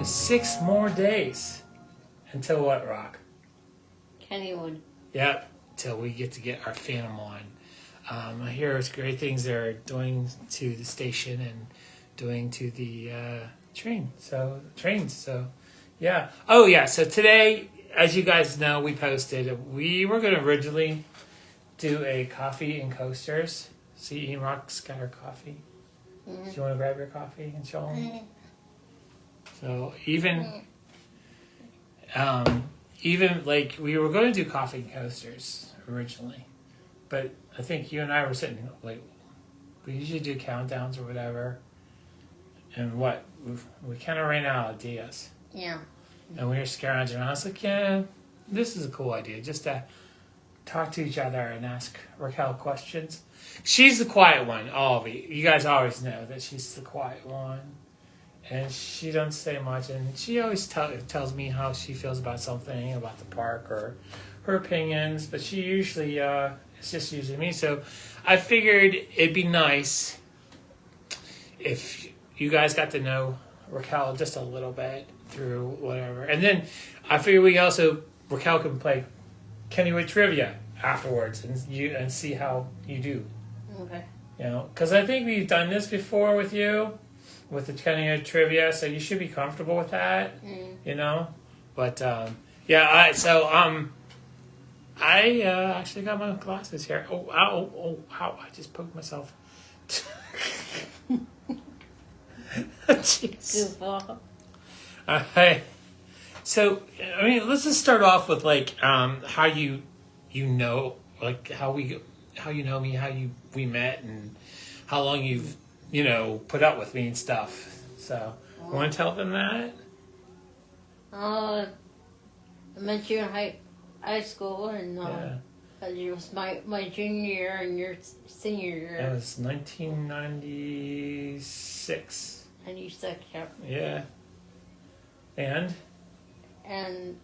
6 more days. Until what, Rock? Kennywood. Yep, till we get our Phantom on. I hear it's great things they're doing to the station and doing to the trains. So, yeah. Oh, yeah. So today, as you guys know, we posted. We were going to originally do a coffee and coasters. See, Rock's got her coffee. Mm-hmm. Do you want to grab your coffee and show them? So even like we were going to do coffee and coasters originally, but I think you and I were sitting like we usually do countdowns or whatever, and we kind of ran out of ideas. Yeah. And we were scrounging around. I was like, yeah, this is a cool idea, just to talk to each other and ask Raquel questions. She's the quiet one. All of you guys always know that she's the quiet one. And she doesn't say much, and she always tells me how she feels about something, about the park, or her opinions, but she usually, it's just usually me. So I figured it'd be nice if you guys got to know Raquel just a little bit through whatever. And then I figured Raquel can play Kennywood Trivia afterwards and see how you do. Okay. You know, because I think we've done this before with you. With the Kennywood Trivia, so you should be comfortable with that, you know. But I actually got my glasses here. Oh! I just poked myself. Jeez. So I mean, let's just start off with like how you know, like how you know me, how we met, and how long you've put up with me and stuff. So, you want to tell them that? I met you in high school, and it was my junior year and your senior year. It was 1996. 96, yeah. Yeah. And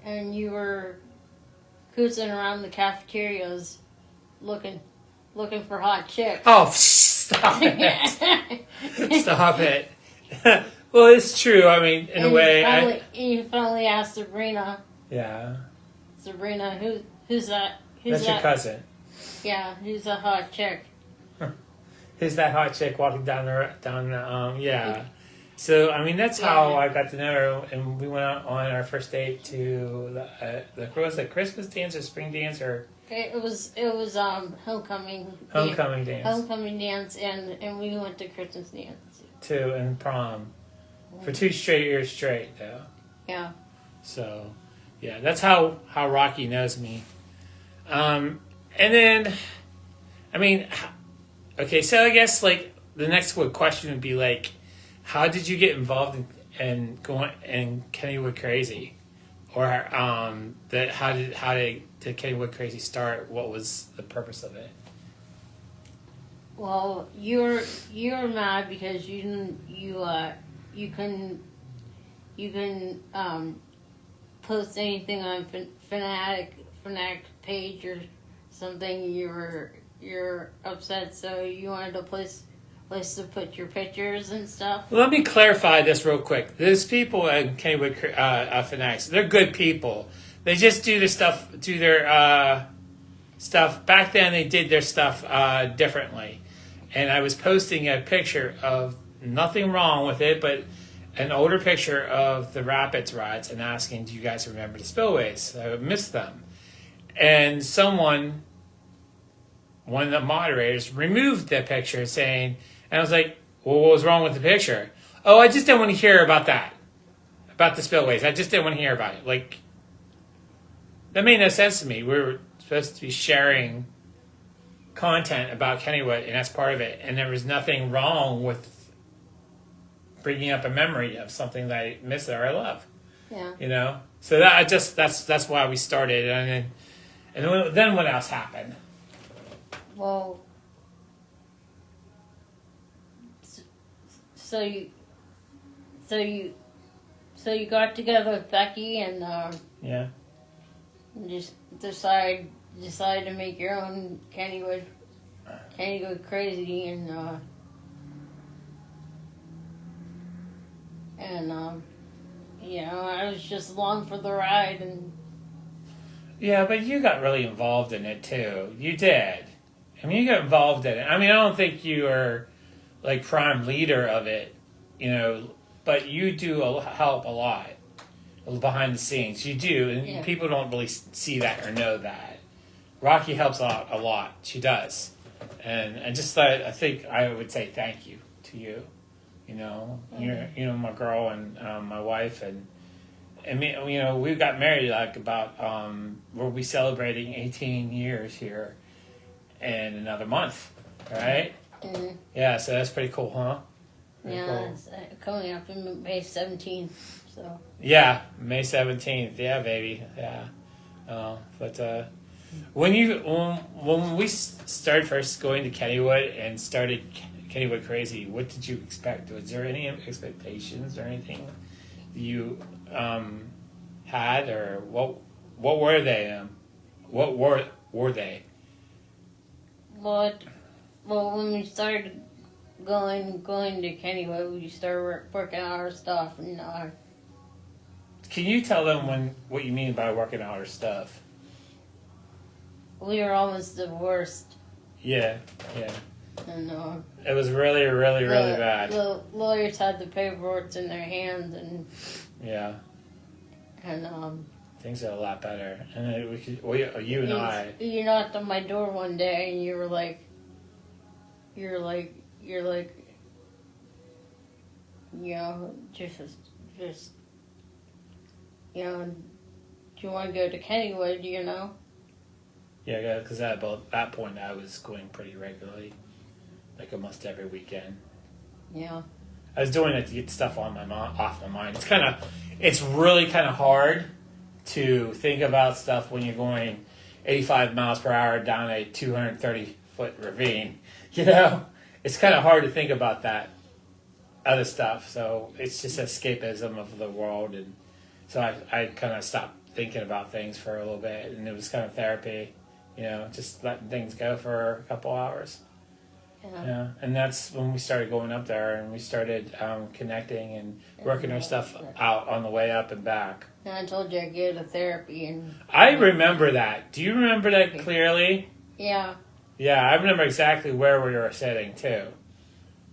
and you were cruising around the cafeterias looking for hot chicks. Oh, stop it. Stop it. Well, it's true. I mean, in a way. You finally asked Sabrina. Yeah. Sabrina, who's that? That's your cousin. Yeah, who's a hot chick? Who's that hot chick walking down yeah. So, I mean, that's how I got to know her, and we went out on our first date to was it Christmas dance or spring dance or? It was homecoming dance. Homecoming dance, and we went to Christmas dance. Too, and prom. For 2 straight years straight, though. Yeah. So, yeah, that's how Rocky knows me. And then, I mean, okay, so I guess, like, the next question would be, like, how did you get involved in Kennywood Krazy, or how did Kennywood Krazy start? What was the purpose of it? Well, you're mad because you couldn't post anything on Fanatic page or something. You're upset, so you wanted a place to put your pictures and stuff. Let me clarify this real quick. There's people at Kennywood Fanatics. They're good people. They just do their stuff. Back then, they did their stuff differently. And I was posting a picture of nothing wrong with it, but an older picture of the Rapids rides and asking, "Do you guys remember the spillways?" I missed them, and one of the moderators removed the picture, saying. And I was like, well, what was wrong with the picture? Oh, I just didn't want to hear about that. About the spillways. I just didn't want to hear about it. Like, that made no sense to me. We were supposed to be sharing content about Kennywood, and that's part of it. And there was nothing wrong with bringing up a memory of something that I miss or I love. Yeah. So that's why we started. And then what else happened? Well... So you got together with Becky and just decide to make your own Kennywood Kennywood Krazy and you know, I was just along for the ride, and Yeah, but you got really involved in it too. You did. I mean, you got involved in it. I mean, I don't think you are like prime leader of it, you know, but you do help a lot behind the scenes. You do, and yeah. people don't really see that or know that. Rocky helps out a lot. She does, and I just thought I think I would say thank you to you. You know, you're my girl and my wife and me. You know, we got married like about we'll be celebrating 18 years here in another month, right? Mm-hmm. Yeah, so that's pretty cool, huh? Pretty Yeah, cool. it's coming up in May 17th, so. Yeah, May 17th. Yeah, baby. Yeah. But when we started first going to Kennywood and started Kennywood Krazy, what did you expect? Was there any expectations or anything you had, or what were they? What were they? But, well, when we started going to Kennywood, we started working on our stuff, and Can you tell them what you mean by working out our stuff? we were almost divorced. Yeah. And It was really, really, really bad. The lawyers had the paperwork in their hands, and Yeah. and Things are a lot better. And then you and I. you knocked on my door one day, and you were like, you know, just, you know, do you want to go to Kennywood, you know? Yeah, because at that point I was going pretty regularly, like almost every weekend. Yeah. I was doing it to get stuff off my mind. It's really kind of hard to think about stuff when you're going 85 miles per hour down a 230-foot ravine. You know, it's kind of hard to think about that other stuff. So it's just escapism of the world, and so I kind of stopped thinking about things for a little bit, and it was kind of therapy. You know, just letting things go for a couple hours. Yeah, and that's when we started going up there, and we started connecting and working our stuff out on the way up and back. And I told you I'd go to therapy, and I remember that. Do you remember that clearly? yeah. Yeah, I remember exactly where we were sitting too.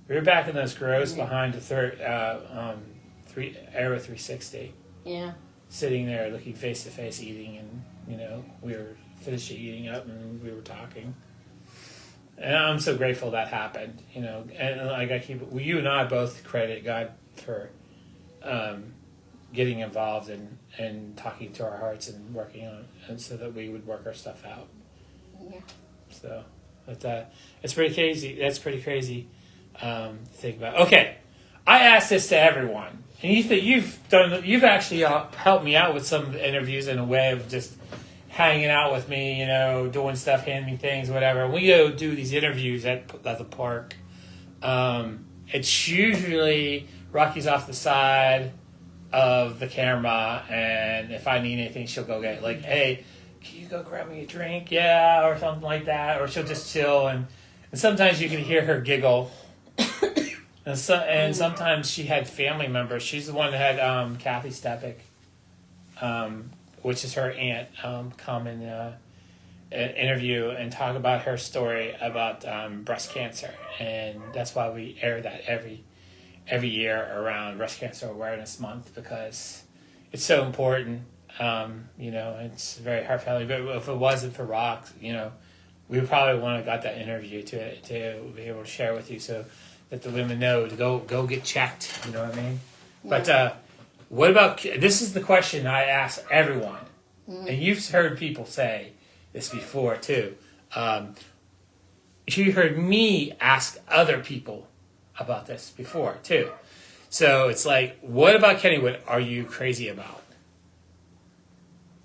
We were back in those groves behind the Aero 360. Yeah. Sitting there, looking face to face, eating, and we were finished eating up, and we were talking. And I'm so grateful that happened, And like you and I both credit God for getting involved and talking to our hearts and working on it, and so that we would work our stuff out. Yeah. So, but it's pretty crazy. That's pretty crazy to think about. Okay, I asked this to everyone, and you've actually helped me out with some interviews in a way of just hanging out with me, doing stuff, handing me things, whatever. We go do these interviews at the park. It's usually Rocky's off the side of the camera, and if I need anything, she'll go get it. Like, hey, can you go grab me a drink? Yeah, or something like that. Or she'll just chill, and sometimes you can hear her giggle. and sometimes she had family members. She's the one that had Kathy Stepik, which is her aunt, come and interview and talk about her story about breast cancer. And that's why we air that every year around Breast Cancer Awareness Month, because it's so important. It's very heartfelt. But if it wasn't for Rock, we probably wouldn't have got that interview to be able to share with you, so that the women know to go get checked. You know what I mean? Yeah. But what about, this is the question I ask everyone, and you've heard people say this before too. You heard me ask other people about this before too. So it's like, what about Kennywood are you crazy about?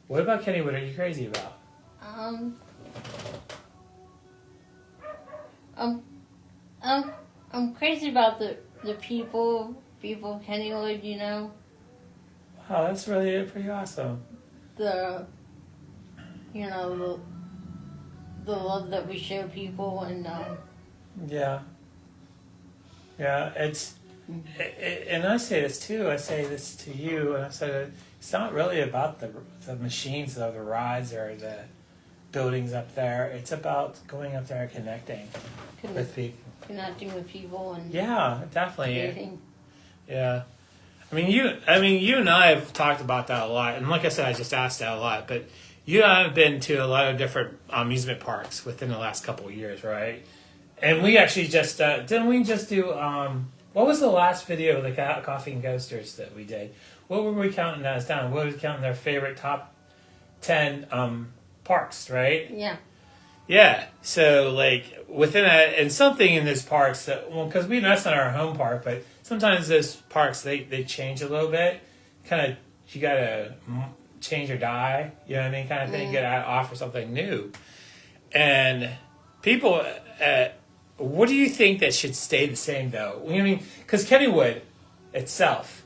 What about Kennywood are you crazy about? I'm crazy about the people Kennywood, Wow, that's really pretty awesome. The love that we show people, and Yeah. Yeah, and I say this too. I say this to you, and I said it's not really about the machines or the rides or the buildings up there. It's about going up there and connecting with people. connecting with people, and Yeah, definitely. creating. Yeah. you and I have talked about that a lot, and like I said, I just asked that a lot. But you and I have been to a lot of different amusement parks within the last couple of years, right? And we actually just didn't we just do what was the last video of the coffee and coasters that we did? What were we counting as down? What were we counting their favorite top 10 parks, right? Yeah. Yeah. So like within that, and something in this parks that because that's not our home park, but sometimes those parks they change a little bit. Kind of you gotta change or die, you know what I mean, kind of thing. You gotta offer something new, and people. What do you think that should stay the same though? I mean, because Kennywood itself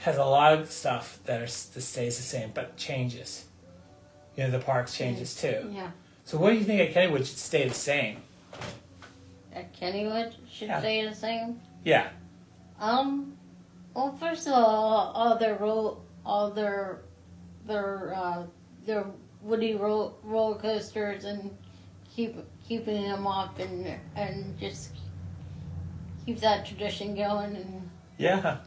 has a lot of stuff that stays the same but changes. You know, the parks changes too. Yeah. So what do you think at Kennywood should stay the same? At Kennywood should Yeah. stay the same. Yeah. Well, first of all their woody roller coasters, and keeping them up, and just keep that tradition going. And Yeah.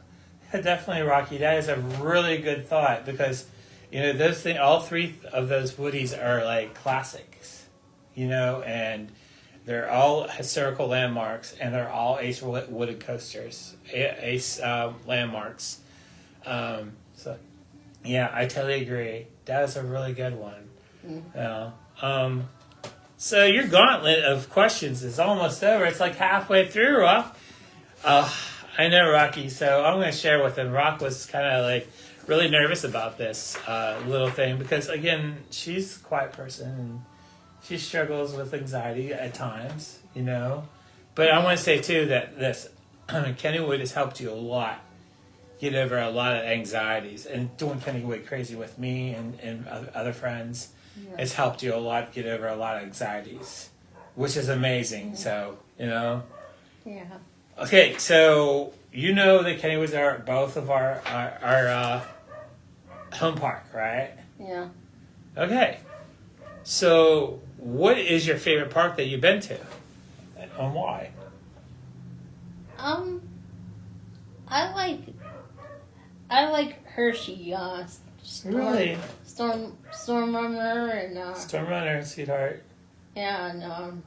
Definitely, Rocky. That is a really good thought because, you know, those things, all three of those Woodies are like classics, you know, and they're all historical landmarks, and they're all Ace wooded coasters, Ace landmarks. So, yeah, I totally agree. That is a really good one. Mm-hmm. So your gauntlet of questions is almost over. It's like halfway through, Rock. I know, Rocky. So I'm going to share with him. Rock was kind of like really nervous about this little thing because, again, she's a quiet person and she struggles with anxiety at times, you know. But I want to say too that this Kennywood has helped you a lot get over a lot of anxieties, and doing Kennywood Krazy with me and other friends. Yeah. It's helped you a lot get over a lot of anxieties, which is amazing. So, you know. Yeah. Okay, so you know that Kennywoods are both of our home park, right? Yeah. Okay. So, what is your favorite park that you've been to, and why? I like Hershey. Really? Storm Runner, and Storm Runner, sweetheart. yeah, and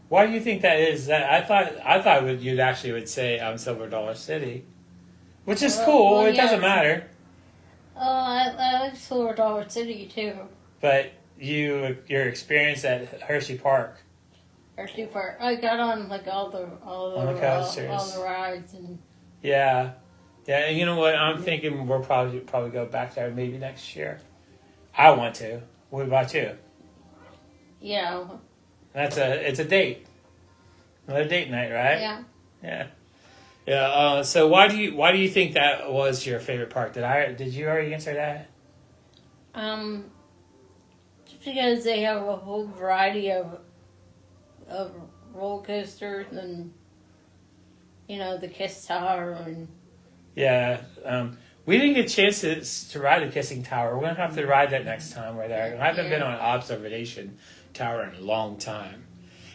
Why do you think that is? That I thought you'd actually would say Silver Dollar City, which is cool. well, It yeah. doesn't matter. I like Silver Dollar City too. But your experience at Hershey Park. Hershey Park. I got on like all the coasters. all the rides, and Yeah. Yeah, and you know what? I'm thinking we'll probably go back there maybe next year. I want to. What about you? yeah, It's a date. Another date night, right? yeah. Yeah. Yeah. So why do you think that was your favorite park? Did you already answer that? Just because they have a whole variety of roller coasters, and the Kiss Tower, and Yeah. We didn't get a chance to ride the Kissing Tower. We're gonna have to ride that next time we're there. I haven't been on an observation tower in a long time.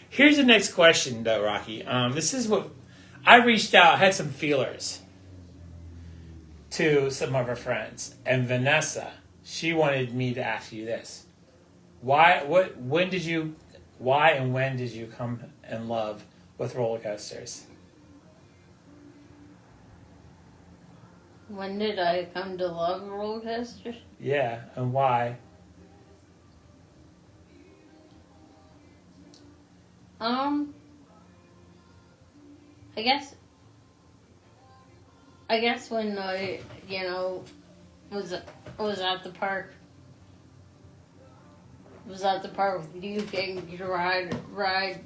Here's the next question, though, Rocky. This is what I reached out. I had some feelers to some of our friends, and Vanessa, she wanted me to ask you this: why and when did you come in love with roller coasters? when did I come to love roller coasters? Yeah, and why? I guess when I, was at the park. Was at the park with you, getting to ride with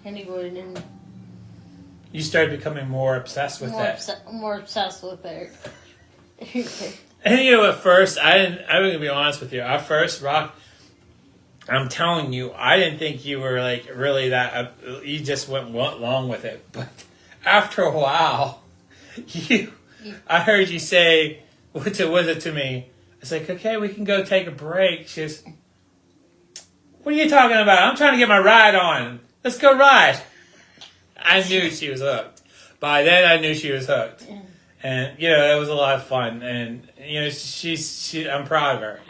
Kennywood, and You started becoming more obsessed with it. more obsessed with it. And at first, I'm going to be honest with you. At first, Rock, I'm telling you, I didn't think you were like really that. You just went along with it, but after a while, I heard you say, "What's it? Was it to me?" I was like, "Okay, we can go take a break." She goes, "What are you talking about? I'm trying to get my ride on. Let's go ride." I knew she was hooked. By then, I knew she was hooked, and it was a lot of fun. And she. I'm proud of her.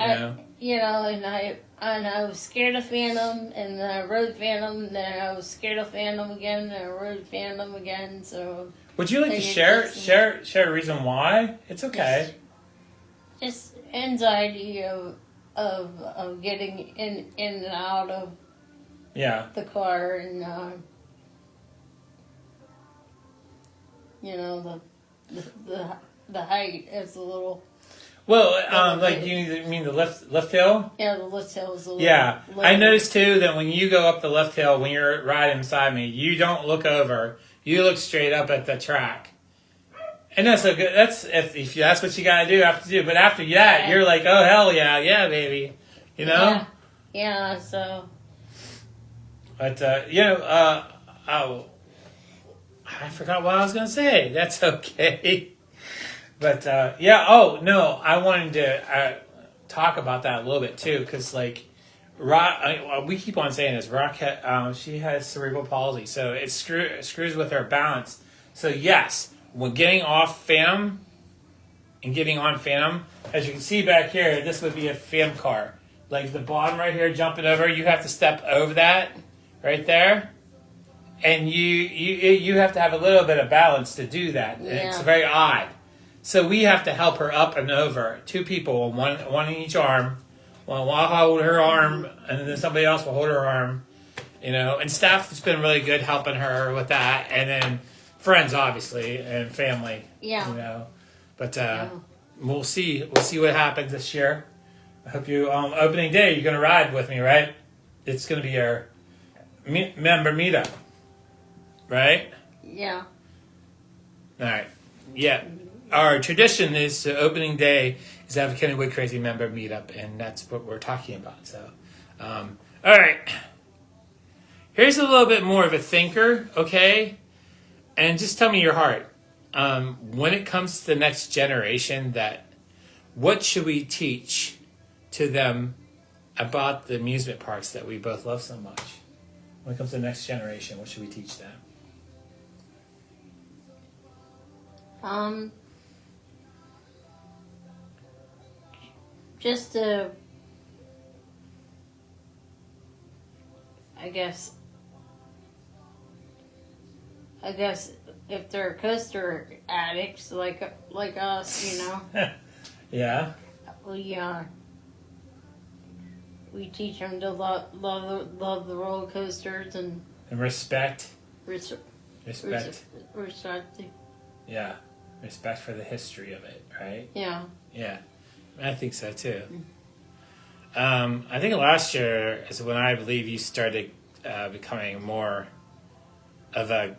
And I was scared of Phantom, and then I rode Phantom, and then I was scared of Phantom again, and I rode Phantom again. So, would you like to share a reason why? It's okay. Just anxiety of getting in and out of the car, and the height is a little. Well, like you mean the lift hill? Yeah, the lift hill is a little. Yeah, low. I noticed too that when you go up the lift hill, when you're riding beside me, you don't look over. You look straight up at the track, and that's a good. That's if that's what you gotta do, have to do. But after that, you're like, oh hell yeah, baby, Yeah. So. But oh, I forgot what I was gonna say. That's okay. But oh no, I wanted to talk about that a little bit too, because like, we keep on saying this. Rock, she has cerebral palsy, so it screws with her balance. So yes, when getting off Phantom and getting on Phantom, as you can see back here, this would be a Phantom car. Like the bottom right here, jumping over, you have to step over that right there, and you have to have a little bit of balance to do that. Yeah. It's very odd. So we have to help her up and over. 2 people, one in each arm. Well, I'll hold her arm, and then somebody else will hold her arm. And staff has been really good helping her with that, and then friends, obviously, and family. Yeah. But we'll see. We'll see what happens this year. I hope you opening day. You're gonna ride with me, right? It's gonna be our member meetup, right? Yeah. All right. Yeah. Our tradition is opening day is to have a Kennywood Krazy member meetup, and that's what we're talking about. So, all right. Here's a little bit more of a thinker, okay? And just tell me your heart. When it comes to the next generation, what should we teach to them about the amusement parks that we both love so much? When it comes to the next generation, what should we teach them? Just to, I guess if they're coaster addicts like us, Yeah. We teach them to love the roller coasters and respect. Respect. Yeah, respect for the history of it, right? Yeah. Yeah, I think so too. I think last year is when I believe you started becoming more of a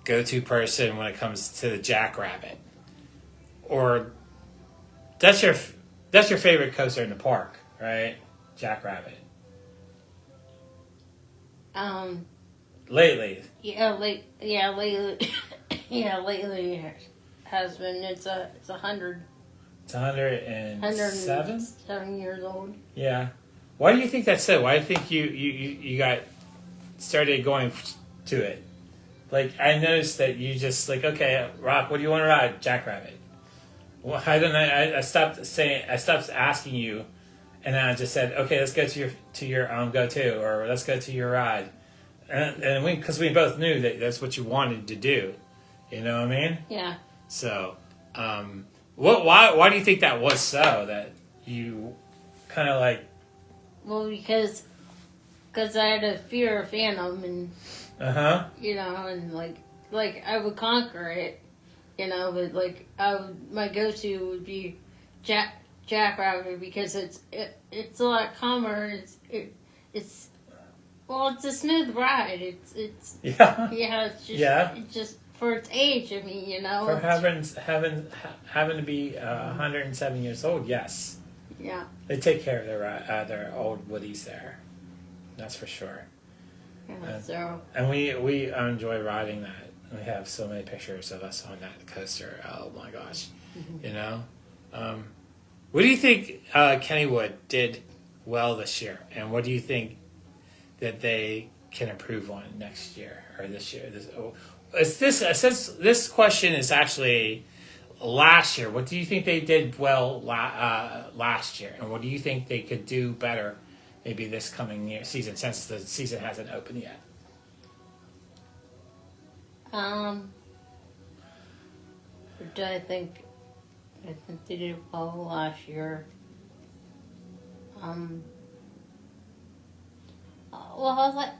go-to person when it comes to the Jackrabbit, or that's your favorite coaster in the park, right? Jackrabbit. Lately. Lately. Lately it has been. It's 100. It's 107? 7 years old. Yeah. Why do you think that's so? Why do you think you got started going to it? Like, I noticed that you just like, okay, Rock, what do you want to ride? Jackrabbit. Well, I stopped asking you, and then I just said, okay, let's go to your go-to, or let's go to your ride. And because we both knew that that's what you wanted to do. You know what I mean? Yeah. So, why do you think that was so? That you kind of like... Well, because I had a fear of Phantom, and and like I would conquer it, but like my go-to would be Jackrabbit, because it's a lot calmer. It's a smooth ride. It's just for its age. I mean, for having to be 107 years old. Yes. Yeah. They take care of their old woodies there. That's for sure. Yeah, And we enjoy riding that. We have so many pictures of us on that coaster. Oh my gosh. Mm-hmm. You know? What do you think Kennywood did well this year? And what do you think that they can improve on next year or this year? Since this question is actually last year, what do you think they did well last year? And what do you think they could do better maybe this coming season, since the season hasn't opened yet? What do I think? I think they did well last year. Well,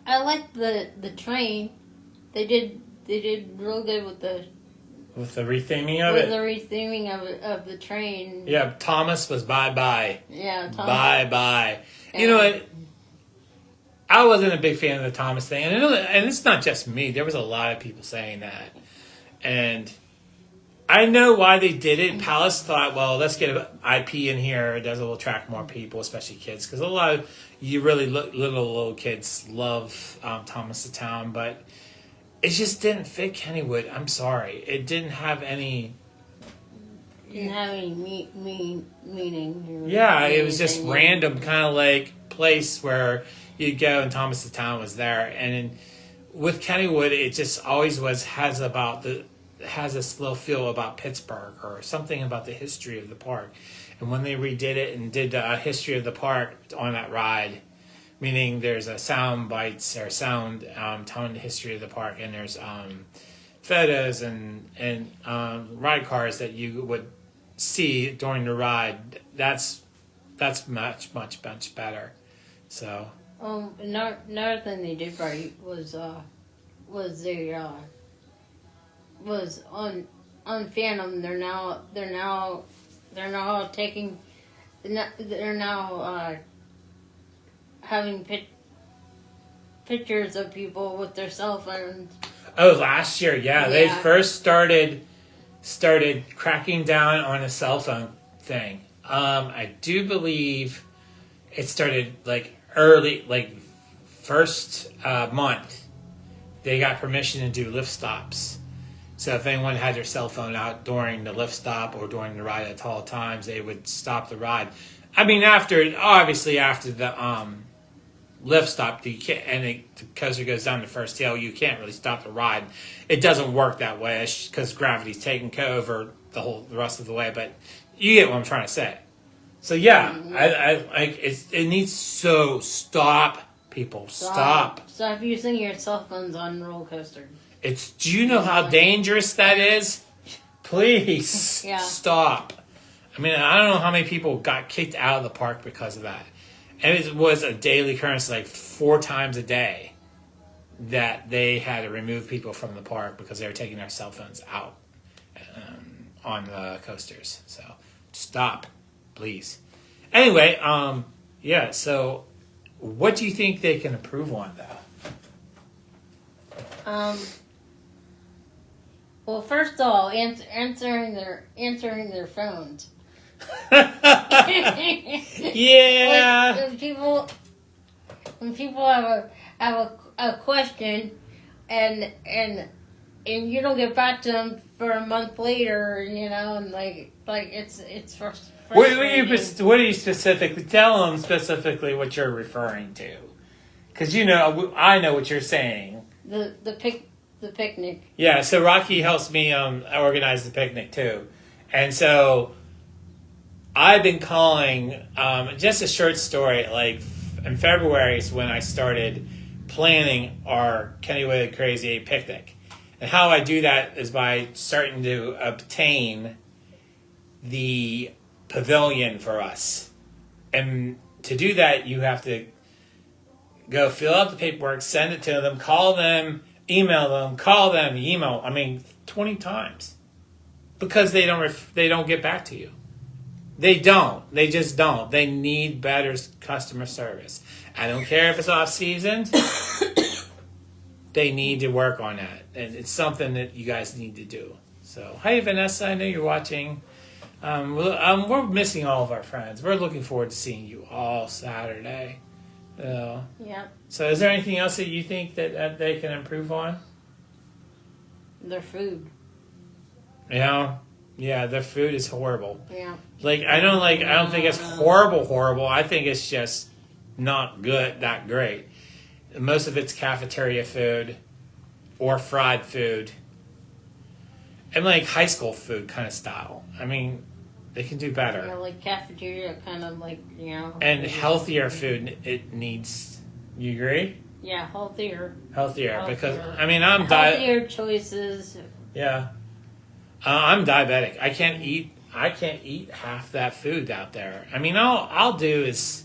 I like the train. They did real good with the retheming of it. With the retheming of the train. Yeah, Thomas was bye. Yeah, Thomas. Bye. You know what? I wasn't a big fan of the Thomas thing, and it's not just me. There was a lot of people saying that, and I know why they did it. Palace thought, well, let's get an IP in here. It will attract more people, especially kids, because a lot of you really little kids love Thomas the Town, but it just didn't fit Kennywood. I'm sorry, it didn't have any. Didn't have any meaning. Yeah, it was just random, kind of like place where you'd go and Thomas the Town was there. And with Kennywood, it just always has this little feel about Pittsburgh or something about the history of the park. And when they redid it and did a history of the park on that ride, meaning there's a sound bites or sound telling the history of the park, and there's photos and ride cars that you would see during the ride. That's much better. So another thing they did right was on Phantom. They're now taking. They're now having pictures of people with their cell phones. Oh, last year, yeah. They first started cracking down on the cell phone thing. I do believe it started like early, like first month. They got permission to do lift stops. So if anyone had their cell phone out during the lift stop or during the ride at all times, they would stop the ride. I mean, after the lift stop, the coaster goes down the first hill, you can't really stop the ride. It doesn't work that way because gravity's taking over the rest of the way. But you get what I'm trying to say. So yeah, it needs stop, people, stop. Stop using your cell phones on roller coaster. Do you know how dangerous that is? Please stop. I mean, I don't know how many people got kicked out of the park because of that. And it was a daily occurrence, like 4 times a day, that they had to remove people from the park because they were taking their cell phones out on the coasters. So stop, please. Anyway, so what do you think they can improve on, though? Well, first of all, answering their phones. Yeah. When people have a question and you don't get back to them for a month later, and like it's frustrating. What are you specifically? Tell them specifically what you're referring to, because I know what you're saying. The picnic. Yeah, so Rocky helps me organize the picnic too, and so I've been calling. Just a short story. Like in February is when I started planning our Kennywood Krazy picnic, and how I do that is by starting to obtain the pavilion for us, and to do that you have to go fill out the paperwork, send it to them, call them. Email them, call them, email. 20 times, because they don't get back to you. They don't. They just don't. They need better customer service. I don't care if it's off season. They need to work on that, and it's something that you guys need to do. So, hey Vanessa, I know you're watching. We're missing all of our friends. We're looking forward to seeing you all Saturday. Yeah. So is there anything else that you think that they can improve on? Their food. Yeah. Yeah, their food is horrible. Yeah. I don't think it's horrible. I think it's just not good, that great. Most of it's cafeteria food or fried food. And high school food kind of style. I mean, they can do better. Yeah, cafeteria kind of And healthier food it needs. You agree? Yeah, healthier. Healthier. Because, I'm healthier choices. Yeah. I'm diabetic. I can't eat half that food out there. I'll do is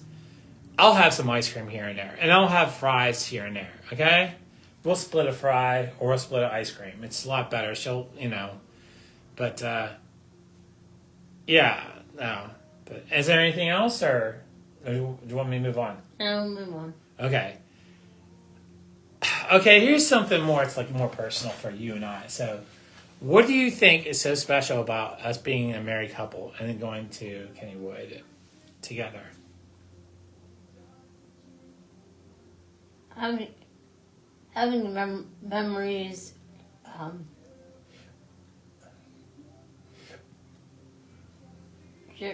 I'll have some ice cream here and there, and I'll have fries here and there. Okay, we'll split a fry or we'll split an ice cream. It's a lot better. But yeah, no. But is there anything else, or do you want me to move on? I'll move on. Okay. Okay. Here's something more. It's more personal for you and I. So. What do you think is so special about us being a married couple and then going to Kennywood together? Having memories,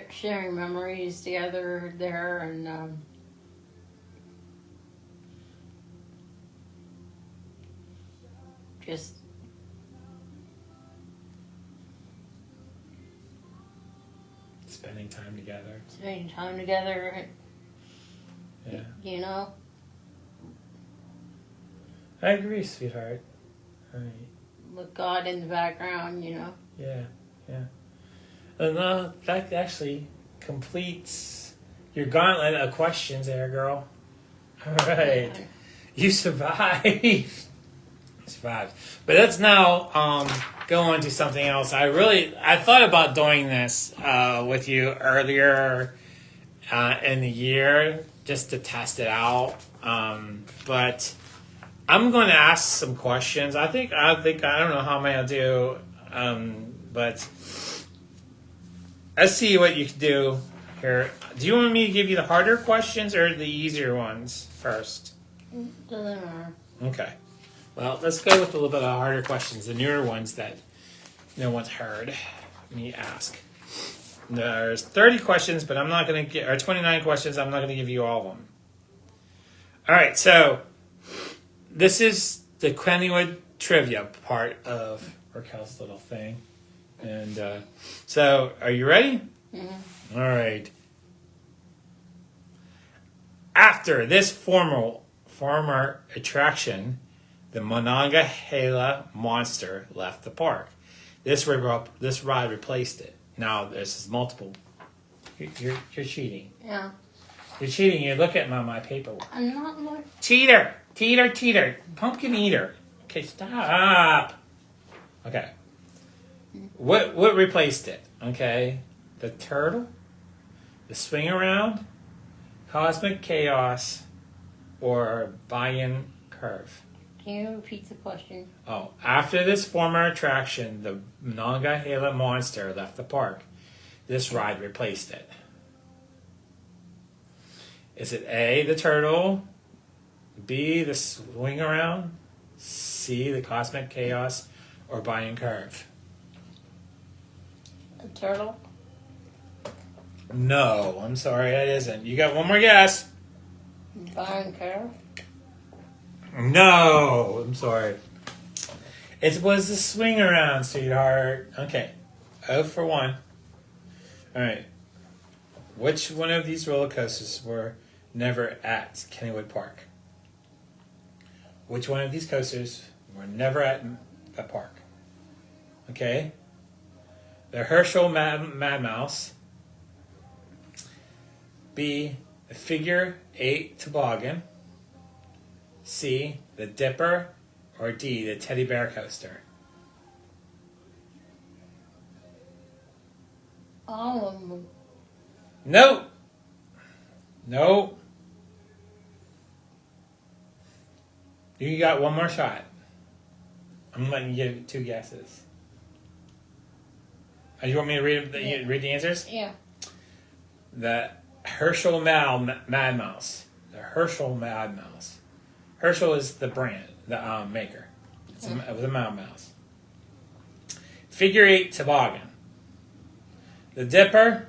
sharing memories together there, and just. Spending time together. Yeah. I agree, sweetheart. Right. With God in the background, Yeah. And that actually completes your gauntlet of questions there, girl. All right. You survived. But let's now go on to something else. I thought about doing this with you earlier in the year just to test it out. But I'm going to ask some questions. I don't know how many I'll do, but let's see what you can do here. Do you want me to give you the harder questions or the easier ones first? Doesn't matter. Okay. Well, let's go with a little bit of harder questions, the newer ones that no one's heard me ask. There's 30 questions, but I'm not going to get, or 29 questions, I'm not going to give you all of them. All right, so this is the Kennywood trivia part of Raquel's little thing. And so, are you ready? Mm-hmm. All right. After this former attraction, the Monongahela monster left the park. This ride replaced it. Now, this is multiple. You're cheating. Yeah. You're cheating. You're looking at my paperwork. I'm not looking. Cheater. Pumpkin eater. Okay, stop. Okay. What replaced it? Okay. The turtle, the swing around, cosmic chaos, or buy-in curve. Can you repeat the question? Oh, after this former attraction, the Monongahela monster left the park. This ride replaced it. Is it A, the turtle, B, the swing around, C, the cosmic chaos, or buy-in curve? A turtle? No, I'm sorry, it isn't. You got one more guess. Buy-in curve? No, I'm sorry. It was the swing around, sweetheart. Okay, 0 for 1. All right. Which one of these roller coasters were never at Kennywood Park? Which one of these coasters were never at the park? Okay. The Herschel Mad Mouse. B, the Figure 8 Toboggan. C, the Dipper, or D, the Teddy Bear Coaster? All of them. Nope. You got one more shot. I'm letting you give 2 guesses. You want me to read the answers? Yeah. The Herschel Mad Mouse. The Herschel Mad Mouse. Herschel is the brand, the maker. It was a Mad Mouse. Figure 8 toboggan. The Dipper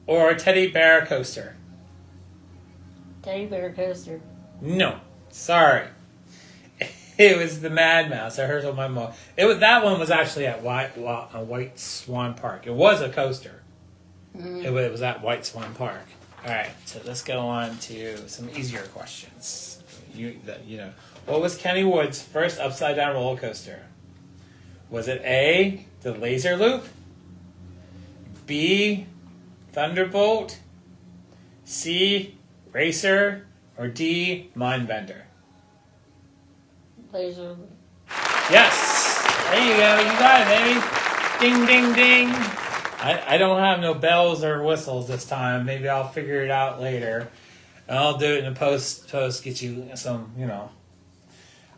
or Teddy Bear Coaster? Teddy Bear Coaster. No. Sorry. It was the Mad Mouse. I heard on my mom. That one was actually at White Swan Park. It was a coaster. It was at White Swan Park. All right, so let's go on to some easier questions. What was Kennywood's first upside down roller coaster? Was it A, the Laser Loop, B, Thunderbolt, C, Racer, or D, Mindbender? Laser. Yes! There you go. You got it, baby. Ding, ding, ding. I don't have no bells or whistles this time. Maybe I'll figure it out later. And I'll do it in the post, get you some,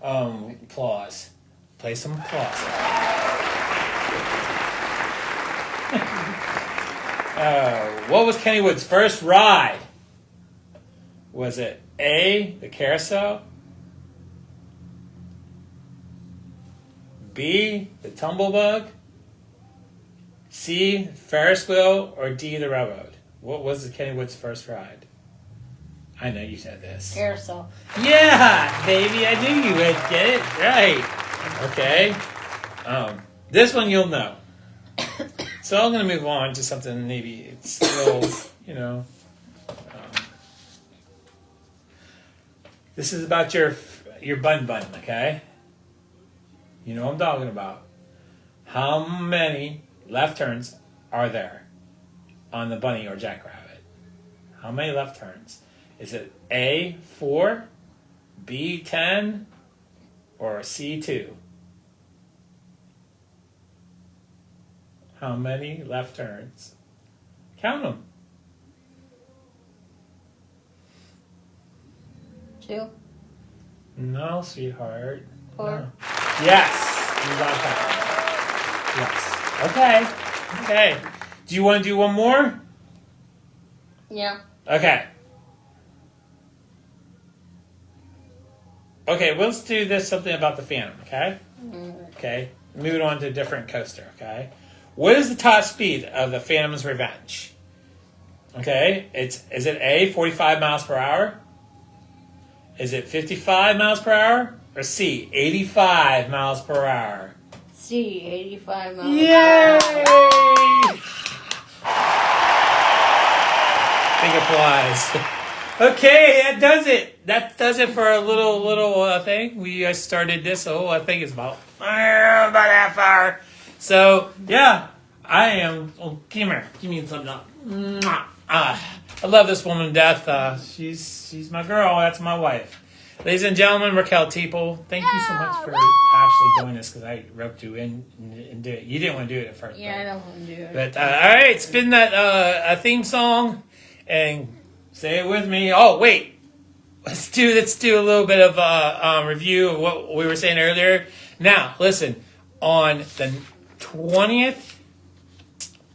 applause. Play some applause. What was Kennywood's first ride? Was it A, the carousel? B, the tumblebug? C, Ferris wheel? Or D, the railroad? What was Kennywood's first ride? I know you said this. Carousel. Yeah, baby, I knew you would get it right. Okay. This one you'll know. So I'm going to move on to something maybe it's still, this is about your bun, okay? You know what I'm talking about. How many left turns are there on the bunny or jackrabbit? How many left turns? Is it A, 4, B, 10, or C, 2? How many left turns? Count them. 2. No, sweetheart. 4. No. Yes, you got that. Yes. Okay. Do you want to do one more? Yeah. Okay, let's do this something about the Phantom, okay? Okay, moving on to a different coaster, okay? What is the top speed of the Phantom's Revenge? Okay, is it A, 45 miles per hour? Is it 55 miles per hour? Or C, 85 miles per hour? C, 85 miles Yay! per hour. Big applause. Okay, that does it. That does it for a little thing. We started this, I think it's about a half hour. So, yeah, I am, come here. Give me something up. I love this woman to death. She's my girl. That's my wife. Ladies and gentlemen, Raquel Teapole, thank you so much for actually doing this because I roped you in and did it. You didn't want to do it at first. Yeah, I don't want to do it. But, all right, spin that a theme song and say it with me. Oh, wait. Let's do a little bit of a review of what we were saying earlier. Now, listen, on the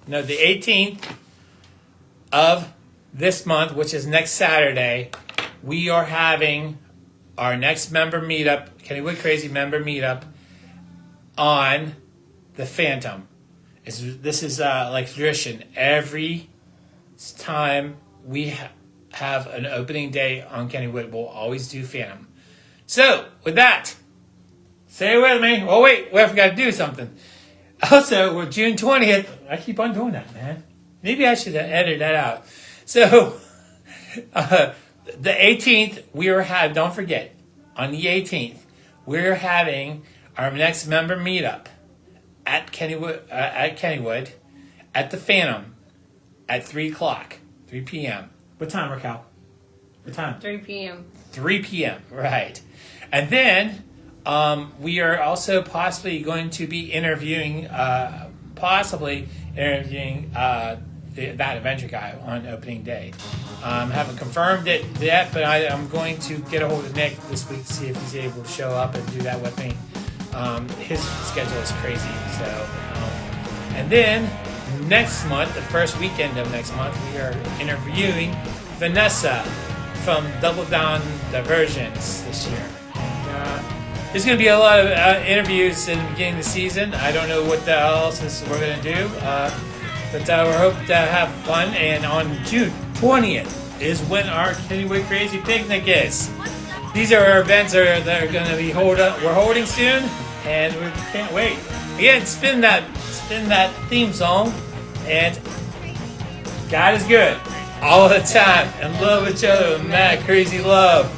18th of this month, which is next Saturday, we are having our next member meetup, Kennywood Krazy member meetup, on the Phantom. This is like tradition. Every time we have an opening day on Kennywood, we'll always do Phantom. So, with that, say it with me. Oh, wait, we forgot to do something. Also, we're June 20th. I keep on doing that, man. Maybe I should edit that out. So, the 18th, don't forget, on the 18th, we're having our next member meetup at Kennywood, at the Phantom, at 3 p.m. What time, Raquel? What time? 3 p.m. 3 p.m., right. And then we are also possibly going to be interviewing, that adventure guy on opening day. Haven't confirmed it yet, but I'm going to get a hold of Nick this week to see if he's able to show up and do that with me. His schedule is crazy, so And then next month, the first weekend of next month, we are interviewing Vanessa from Double Down Diversions this year. There's going to be a lot of interviews in the beginning of the season. I don't know what else we're going to do, but we hope to have fun. And on June 20th is when our Kennywood Krazy picnic is. These are our events that are going to be we're holding soon, and we can't wait. Again, spin that theme song, and God is good all the time, and love each other with mad crazy love.